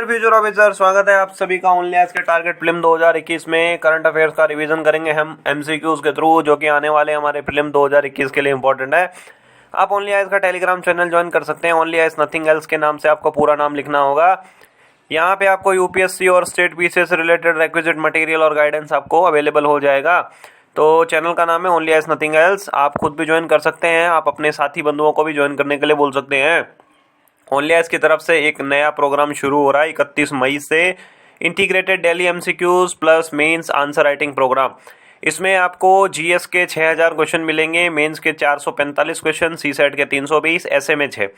Future officer, स्वागत है आप सभी का ओनली आज के टारगेट फिल्म 2021 में। करंट अफेयर्स का रिवीजन करेंगे हम एमसीक्यूज के थ्रू, जो कि आने वाले हमारे फिल्म 2021 के लिए इंपॉर्टेंट है। आप ओनली आइज का टेलीग्राम चैनल ज्वाइन कर सकते हैं। ओनली आइज नथिंग एल्स के नाम से आपको पूरा नाम लिखना होगा। यहाँ पे आपको यूपीएससी और स्टेट पीसी से रिलेटेड रिक्विजिट मटेरियल और गाइडेंस आपको अवेलेबल हो जाएगा। तो चैनल का नाम है ओनली आइज नथिंग एल्स। आप खुद भी ज्वाइन कर सकते हैं, आप अपने साथी बंधुओं को भी ज्वाइन करने के लिए बोल सकते हैं। ओनली आइज की तरफ से एक नया प्रोग्राम शुरू हो रहा है 31 मई से, integrated daily MCQs plus mains answer writing programme. इसमें आपको जीएस के 6000 क्वेश्चन मिलेंगे, मेंस के 445 क्वेश्चन, सी सेट के 320, ऐसे में 6।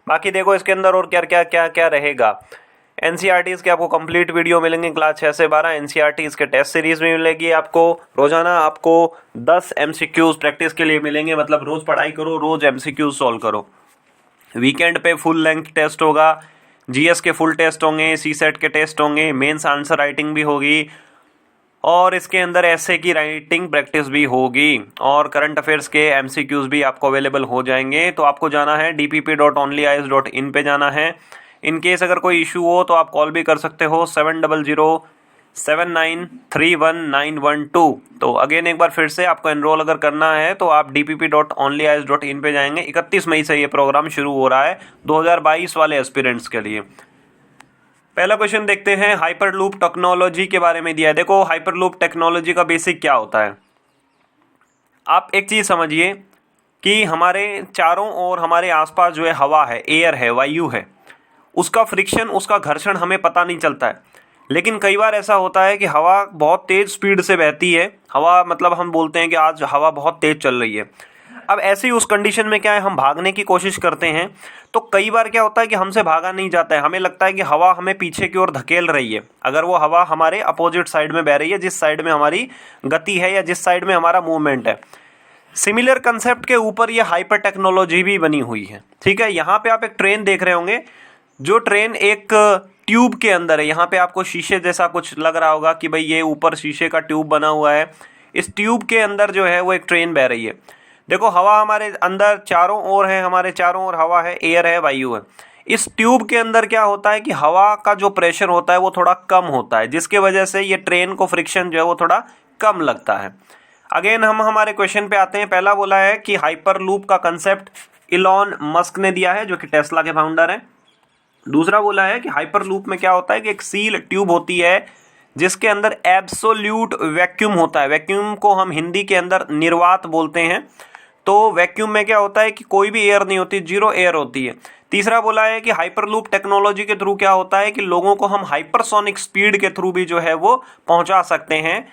बाकी देखो इसके अंदर और क्या रहेगा। एनसीईआरटीज़ के आपको कंप्लीट वीडियो मिलेंगे क्लास 6 से 12। एनसीईआरटीज़ के टेस्ट सीरीज में मिलेगी आपको। रोजाना आपको 10 एमसीक्यूज प्रैक्टिस के लिए मिलेंगे, मतलब रोज पढ़ाई करो, रोज एमसीक्यूज सॉल्व करो। वीकेंड पे फुल लेंथ टेस्ट होगा, जीएस के फुल टेस्ट होंगे, सी सेट के टेस्ट होंगे, मेंस आंसर राइटिंग भी होगी और इसके अंदर ऐसे की राइटिंग प्रैक्टिस भी होगी और करंट अफेयर्स के एमसीक्यूज भी आपको अवेलेबल हो जाएंगे। तो आपको जाना है dpp.onlyis.in पे जाना है। इन केस अगर कोई इशू हो तो आप कॉल भी कर सकते हो 7007931912। तो अगेन एक बार फिर से आपको एनरोल अगर करना है तो आप dpp.onlyis.in पे जाएंगे। 31 मई से ये प्रोग्राम शुरू हो रहा है 2022 वाले एस्पिरेंट्स के लिए। पहला क्वेश्चन देखते हैं, हाइपरलूप टेक्नोलॉजी के बारे में दिया है। देखो हाइपरलूप टेक्नोलॉजी का बेसिक क्या होता है। आप एक चीज समझिए कि हमारे चारों ओर हमारे आसपास जो है हवा है, एयर है, वायु है, उसका फ्रिक्शन, उसका घर्षण हमें पता नहीं चलता है। लेकिन कई बार ऐसा होता है कि हवा बहुत तेज स्पीड से बहती है। हवा मतलब हम बोलते हैं कि आज हवा बहुत तेज चल रही है। अब ऐसे ही उस कंडीशन में क्या है, हम भागने की कोशिश करते हैं तो कई बार क्या होता है कि हमसे भागा नहीं जाता है। हमें लगता है कि हवा हमें पीछे की ओर धकेल रही है, अगर वो हवा हमारे अपोजिट साइड में बह रही है, जिस साइड में हमारी गति है या जिस साइड में हमारा मूवमेंट है। सिमिलर कंसेप्ट के ऊपर ये हाइपर टेक्नोलॉजी भी बनी हुई है। ठीक है, यहाँ पे आप एक ट्रेन देख रहे होंगे, जो ट्रेन एक ट्यूब के अंदर है। यहाँ पे आपको शीशे जैसा कुछ लग रहा होगा कि भाई ये ऊपर शीशे का ट्यूब बना हुआ है। इस ट्यूब के अंदर जो है वो एक ट्रेन बह रही है। देखो हवा हमारे अंदर चारों ओर है, हमारे चारों ओर हवा है, एयर है, वायु है। इस ट्यूब के अंदर क्या होता है कि हवा का जो प्रेशर होता है वो थोड़ा कम होता है, जिसके वजह से ये ट्रेन को फ्रिक्शन जो है वो थोड़ा कम लगता है। अगेन हम हमारे क्वेश्चन पे आते हैं। पहला बोला है कि हाइपरलूप का कंसेप्ट इलॉन मस्क ने दिया है, जो कि टेस्ला के फाउंडर हैं। दूसरा बोला है कि हाइपरलूप में क्या होता है कि एक सील ट्यूब होती है जिसके अंदर एब्सोल्यूट वैक्यूम होता है। वैक्यूम को हम हिंदी के अंदर निर्वात बोलते हैं। तो वैक्यूम में क्या होता है कि कोई भी एयर नहीं होती, जीरो एयर होती है। तीसरा बोला है कि हाइपरलूप टेक्नोलॉजी के थ्रू क्या होता है कि लोगों को हम हाइपरसोनिक स्पीड के थ्रू भी जो है वो पहुंचा सकते हैं।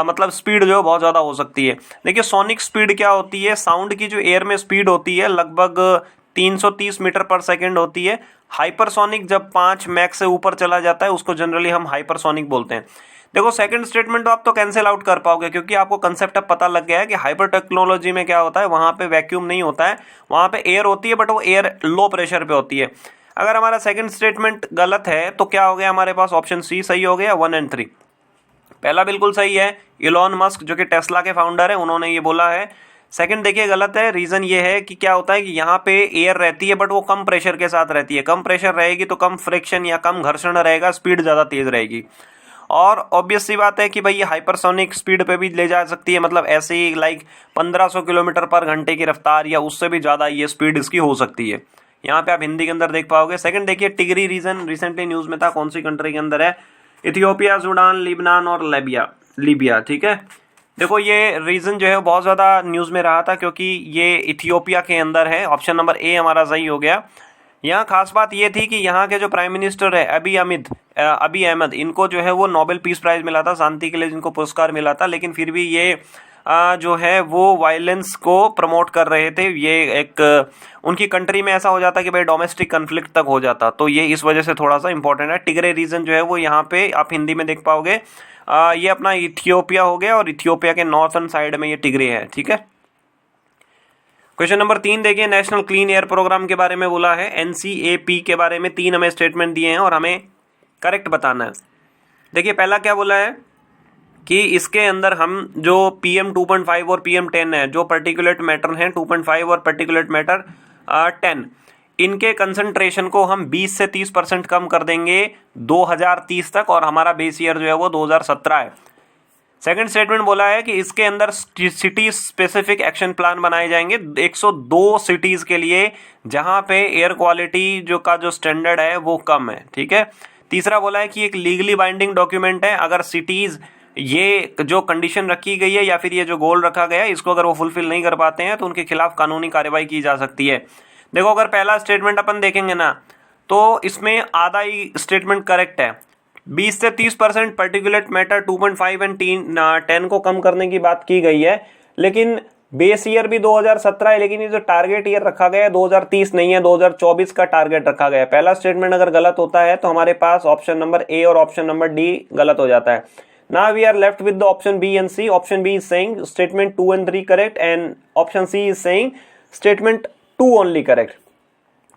मतलब स्पीड जो है बहुत ज़्यादा हो सकती है। देखिए सोनिक स्पीड क्या होती है, साउंड की जो एयर में स्पीड होती है लगभग 330 मीटर पर सेकेंड होती है। हाइपरसोनिक जब 5 मैक्स से ऊपर चला जाता है उसको जनरली हम हाइपरसोनिक बोलते हैं। देखो सेकंड स्टेटमेंट तो आप तो कैंसिल आउट कर पाओगे, क्योंकि आपको कंसेप्ट अब पता लग गया है कि हाइपर टेक्नोलॉजी में क्या होता है, वहां पे वैक्यूम नहीं होता है, वहां पे एयर होती है, बट वो एयर लो प्रेशर पे होती है। अगर हमारा सेकंड स्टेटमेंट गलत है तो क्या हो गया, हमारे पास ऑप्शन सी सही हो गया, 1 और 3। पहला बिल्कुल सही है, इलॉन मस्क जो कि टेस्ला के फाउंडर है, उन्होंने ये बोला है। सेकंड देखिए गलत है। रीजन ये है कि क्या होता है कि यहाँ पे एयर रहती है बट वो कम प्रेशर के साथ रहती है। कम प्रेशर रहेगी तो कम फ्रिक्शन या कम घर्षण रहेगा, स्पीड ज़्यादा तेज रहेगी। और ऑब्वियस सी बात है कि भाई ये हाइपरसोनिक स्पीड पे भी ले जा सकती है, मतलब ऐसे ही लाइक 1500 किलोमीटर पर घंटे की रफ्तार या उससे भी ज़्यादा ये स्पीड इसकी हो सकती है। यहाँ पे आप हिंदी के अंदर देख पाओगे। सेकंड देखिए टिगरी रीजन रिसेंटली न्यूज़ में था, कौन सी कंट्री के अंदर है, इथियोपिया, सूडान, लिबनान और लीबिया। ठीक है, देखो ये रीजन जो है बहुत ज़्यादा न्यूज़ में रहा था क्योंकि ये इथियोपिया के अंदर है। ऑप्शन नंबर ए हमारा सही हो गया। यहाँ खास बात ये थी कि यहाँ के जो प्राइम मिनिस्टर है अबी अहमद, इनको जो है वो नोबेल पीस प्राइज मिला था, शांति के लिए जिनको पुरस्कार मिला था, लेकिन फिर भी ये जो है वो वायलेंस को प्रमोट कर रहे थे। ये एक उनकी कंट्री में ऐसा हो जाता कि भाई डोमेस्टिक कन्फ्लिक्ट तक हो जाता, तो ये इस वजह से थोड़ा सा इंपॉर्टेंट है। टिग्रे रीजन जो है वो यहाँ पे आप हिंदी में देख पाओगे। ये अपना इथियोपिया हो गया और इथियोपिया के नॉर्थन साइड में ये टिग्रे है। ठीक है, क्वेश्चन नंबर 3 देखिए, नेशनल क्लीन एयर प्रोग्राम के बारे में बोला है। एनसीएपी के बारे में 3 हमें स्टेटमेंट दिए हैं और हमें करेक्ट बताना है। देखिए पहला क्या बोला है कि इसके अंदर हम जो PM 2.5 और PM 10 है, जो पर्टिकुलेट मैटर हैं 2.5 और पर्टिकुलेट मैटर 10, इनके कंसंट्रेशन को हम 20 से 30% कम कर देंगे 2030 तक, और हमारा बेस ईयर जो है वो 2017 है। सेकंड स्टेटमेंट बोला है कि इसके अंदर सिटी स्पेसिफिक एक्शन प्लान बनाए जाएंगे 102 सिटीज के लिए जहां पे एयर क्वालिटी जो स्टैंडर्ड है वो कम है। ठीक है। तीसरा बोला है कि एक लीगली बाइंडिंग डॉक्यूमेंट है, अगर सिटीज ये जो कंडीशन रखी गई है या फिर ये जो गोल रखा गया है इसको अगर वो फुलफिल नहीं कर पाते हैं तो उनके खिलाफ कानूनी कार्रवाई की जा सकती है। देखो, अगर पहला स्टेटमेंट अपन देखेंगे ना तो इसमें आधा ही स्टेटमेंट करेक्ट है। 20 से 30% पर्टिकुलेट मैटर 2.5 एंड 10 को कम करने की बात की गई है, लेकिन बेस ईयर भी 2017 है, लेकिन ये जो टारगेट ईयर रखा गया है 2030 नहीं है, 2024 का टारगेट रखा गया है। पहला स्टेटमेंट अगर गलत होता है तो हमारे पास ऑप्शन नंबर ए और ऑप्शन नंबर डी गलत हो जाता है। Now we are left with the option B and C. Option B is saying statement 2 and 3 correct and option C is saying statement 2 only correct.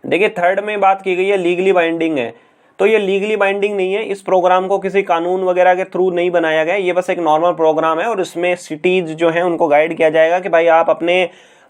देखिए, third में बात की गई है लीगली बाइंडिंग है, तो ये लीगली बाइंडिंग नहीं है। इस प्रोग्राम को किसी कानून वगैरह के थ्रू नहीं बनाया गया, ये बस एक नॉर्मल प्रोग्राम है और इसमें सिटीज जो हैं उनको गाइड किया जाएगा कि भाई आप अपने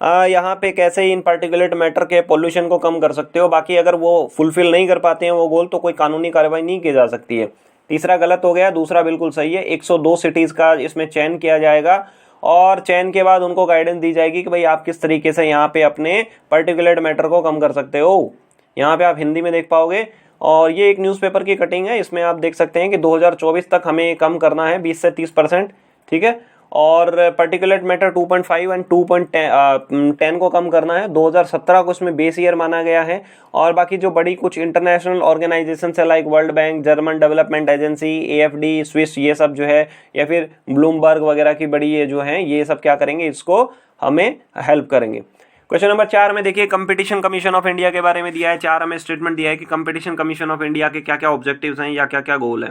यहाँ पे कैसे इन पार्टिकुलेट मैटर के पोल्यूशन को कम कर सकते हो। बाकी अगर वो फुलफिल नहीं कर पाते हैं वो गोल तो कोई कानूनी कार्रवाई नहीं की जा सकती है। तीसरा गलत हो गया, दूसरा बिल्कुल सही है। 102 सिटीज का इसमें चयन किया जाएगा और चयन के बाद उनको गाइडेंस दी जाएगी कि भाई आप किस तरीके से यहाँ पे अपने पर्टिकुलेट मैटर को कम कर सकते हो। यहाँ पे आप हिंदी में देख पाओगे और ये एक न्यूज़पेपर की कटिंग है, इसमें आप देख सकते हैं कि 2024 तक हमें कम करना है 20 से 30%। ठीक है। और पर्टिकुलेट मैटर 2.5 एंड 2.10 को कम करना है। 2017 को इसमें बेस ईयर माना गया है और बाकी जो बड़ी कुछ इंटरनेशनल ऑर्गेनाइजेशन है like world bank, German development agency, AFD, Swiss, ये सब जो है, या फिर ब्लूमबर्ग वगैरह की बड़ी ये जो है ये सब क्या करेंगे, इसको हमें हेल्प करेंगे। क्वेश्चन नंबर 4 में देखिए कंपटीशन कमीशन ऑफ इंडिया के बारे में दिया है। 4 हमें स्टेटमेंट दिया है कि कंपटीशन कमीशन ऑफ इंडिया के क्या क्या ऑब्जेक्टिव्स हैं या क्या क्या गोल है।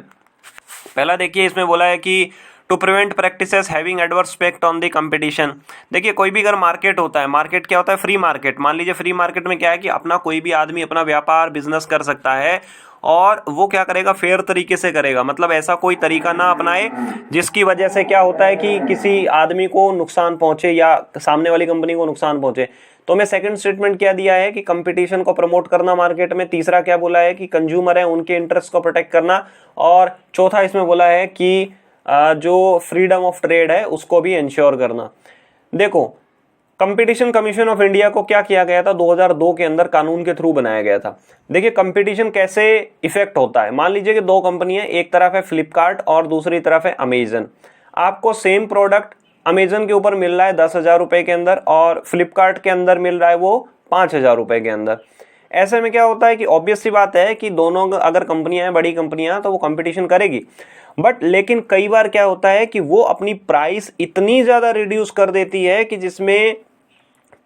पहला देखिए, इसमें बोला है कि to prevent practices having adverse effect on the competition. देखिए, कोई भी अगर मार्केट होता है, मार्केट क्या होता है, फ्री मार्केट। मान लीजिए फ्री मार्केट में क्या है कि अपना कोई भी आदमी अपना व्यापार बिजनेस कर सकता है और वो क्या करेगा, फेयर तरीके से करेगा। मतलब ऐसा कोई तरीका ना अपनाए जिसकी वजह से क्या होता है कि किसी आदमी को नुकसान पहुंचे या सामने वाली कंपनी को नुकसान पहुंचे। तो मैं सेकंड स्टेटमेंट क्या दिया है कि कंपटीशन को प्रमोट करना मार्केट में। तीसरा क्या बोला है कि कंज्यूमर है उनके इंटरेस्ट को प्रोटेक्ट करना। और चौथा इसमें बोला है कि जो फ्रीडम ऑफ ट्रेड है उसको भी इंश्योर करना। देखो, कंपटीशन कमीशन ऑफ इंडिया को क्या किया गया था, 2002 के अंदर कानून के थ्रू बनाया गया था। देखिए, कंपटीशन कैसे इफेक्ट होता है। मान लीजिए कि दो कंपनियां, एक तरफ है फ्लिपकार्ट और दूसरी तरफ है अमेजन। आपको सेम प्रोडक्ट अमेजन के ऊपर मिल रहा है 10,000 रुपए के अंदर और फ्लिपकार्ट के अंदर मिल रहा है वो 5,000 रुपए के अंदर। ऐसे में क्या होता है कि ऑब्वियस सी बात है कि दोनों अगर कंपनियां हैं, बड़ी कंपनियां, तो वो कंपटीशन करेगी। बट लेकिन कई बार क्या होता है कि वो अपनी प्राइस इतनी ज्यादा रिड्यूस कर देती है कि जिसमें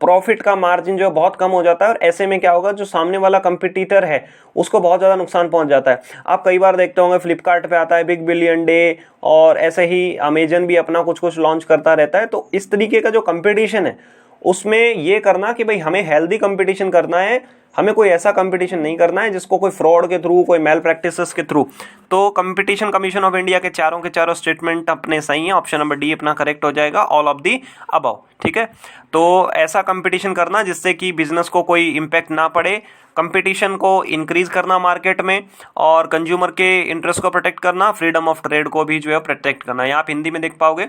प्रॉफिट का मार्जिन जो है बहुत कम हो जाता है। और ऐसे में क्या होगा, जो सामने वाला कंपटीटर है उसको बहुत ज्यादा नुकसान पहुंच जाता है। आप कई बार देखते होंगे फ्लिपकार्ट पे आता है बिग बिलियन डे और ऐसे ही अमेजन भी अपना कुछ कुछ लॉन्च करता रहता है। तो इस तरीके का जो कंपटीशन है उसमें ये करना कि भाई हमें हेल्दी कंपटीशन करना है, हमें कोई ऐसा कंपटीशन नहीं करना है जिसको कोई फ्रॉड के थ्रू, कोई मेल प्रैक्टिसेस के थ्रू। तो कंपटीशन कमीशन ऑफ इंडिया के चारों के चारों स्टेटमेंट अपने सही हैं। ऑप्शन नंबर डी अपना करेक्ट हो जाएगा, ऑल ऑफ दी अबव। ठीक है। तो ऐसा कंपटीशन करना जिससे कि बिजनेस को कोई इम्पैक्ट ना पड़े, कंपटीशन को इंक्रीज करना मार्केट में, और कंज्यूमर के इंटरेस्ट को प्रोटेक्ट करना, फ्रीडम ऑफ ट्रेड को भी जो है प्रोटेक्ट करना। यहाँ आप हिंदी में देख पाओगे।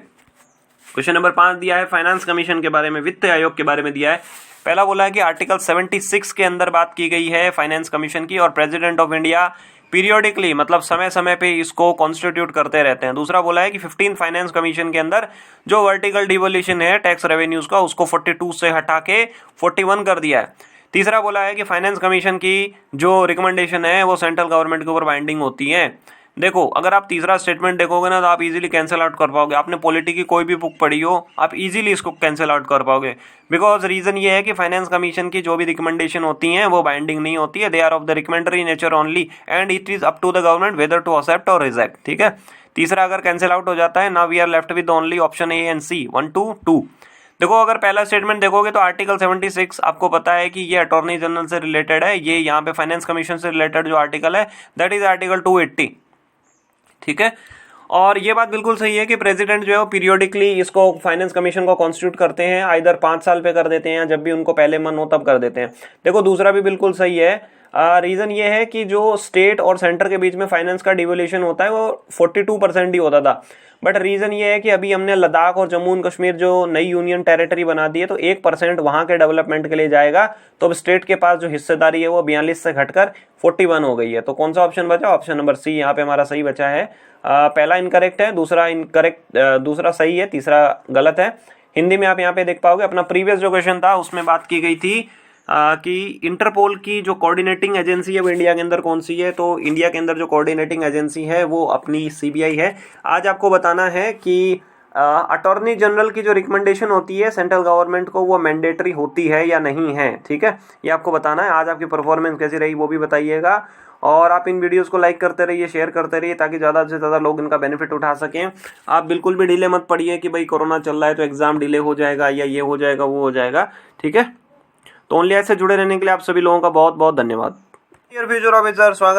क्वेश्चन नंबर 5 दिया है फाइनेंस कमीशन के बारे में, वित्त आयोग के बारे में दिया है। पहला बोला है कि आर्टिकल 76 के अंदर बात की गई है फाइनेंस कमीशन की, और प्रेसिडेंट ऑफ इंडिया पीरियोडिकली मतलब समय समय पे इसको कॉन्स्टिट्यूट करते रहते हैं। दूसरा बोला है कि 15 फाइनेंस कमीशन के अंदर जो वर्टिकल डिवोल्यूशन है टैक्स रेवेन्यूज का, उसको 42 से हटा के 41 कर दिया है। तीसरा बोला है कि फाइनेंस कमीशन की जो रिकमेंडेशन है वो सेंट्रल गवर्नमेंट के ऊपर बाइंडिंग होती है। देखो, अगर आप तीसरा स्टेटमेंट देखोगे ना तो आप इजीली कैंसिल आउट कर पाओगे। आपने पॉलिटी की कोई भी बुक पढ़ी हो, आप इजीली इसको कैंसिल आउट कर पाओगे। बिकॉज रीजन ये है कि फाइनेंस कमीशन की जो भी रिकमेंडेशन होती हैं वो बाइंडिंग नहीं होती है। They are of the recommendatory nature only and it is up to the government whether to accept or reject. ठीक है। तीसरा अगर कैंसिल आउट हो जाता है, now we are left with only option A and C 1 2 2। देखो, अगर पहला स्टेटमेंट देखोगे तो आर्टिकल 76 आपको पता है कि ये अटॉर्नी जनरल से रिलेटेड है। ये यहाँ पे फाइनेंस कमीशन से रिलेटेड जो आर्टिकल है दैट इज आर्टिकल 280। ठीक है। और ये बात बिल्कुल सही है कि प्रेसिडेंट जो है वो पीरियोडिकली इसको फाइनेंस कमीशन को कॉन्स्टिट्यूट करते हैं, आइदर 5 साल पे कर देते हैं, जब भी उनको पहले मन हो तब कर देते हैं। देखो दूसरा भी बिल्कुल सही है, रीजन ये है कि जो स्टेट और सेंटर के बीच में फाइनेंस का डिवोल्यूशन होता है वो 42% ही होता था, बट रीजन ये है कि अभी हमने लद्दाख और जम्मू एंड कश्मीर जो नई यूनियन टेरिटरी बना दी है तो 1% वहां के डेवलपमेंट के लिए जाएगा, तो अब स्टेट के पास जो हिस्सेदारी है वो 42 से घटकर 41 हो गई है। तो कौन सा ऑप्शन बचा? ऑप्शन नंबर सी यहाँ पे हमारा सही बचा है। पहला इनकरेक्ट है, दूसरा सही है, तीसरा गलत है। हिंदी में आप यहाँ पे देख पाओगे, अपना प्रीवियस जो क्वेश्चन था उसमें बात की गई थी कि इंटरपोल की जो कोऑर्डिनेटिंग एजेंसी है वो इंडिया के अंदर कौन सी है, तो इंडिया के अंदर जो कोऑर्डिनेटिंग एजेंसी है वो अपनी सीबीआई है। आज आपको बताना है कि अटॉर्नी जनरल की जो रिकमेंडेशन होती है सेंट्रल गवर्नमेंट को वो मैंडेटरी होती है या नहीं है, ठीक है, ये आपको बताना है। आज आपकी परफॉर्मेंस कैसी रही वो भी बताइएगा, और आप इन वीडियोस को लाइक करते रहिए, शेयर करते रहिए, ताकि ज़्यादा से ज़्यादा लोग इनका बेनिफिट उठा सकें। आप बिल्कुल भी डिले मत पड़िए कि भाई कोरोना चल रहा है तो एग्जाम डिले हो जाएगा या ये हो जाएगा वो हो जाएगा, ठीक है। तो ओनली ऐसे जुड़े रहने के लिए आप सभी लोगों का बहुत बहुत धन्यवाद। डियर फ्यूचर ऑफिसर, स्वागत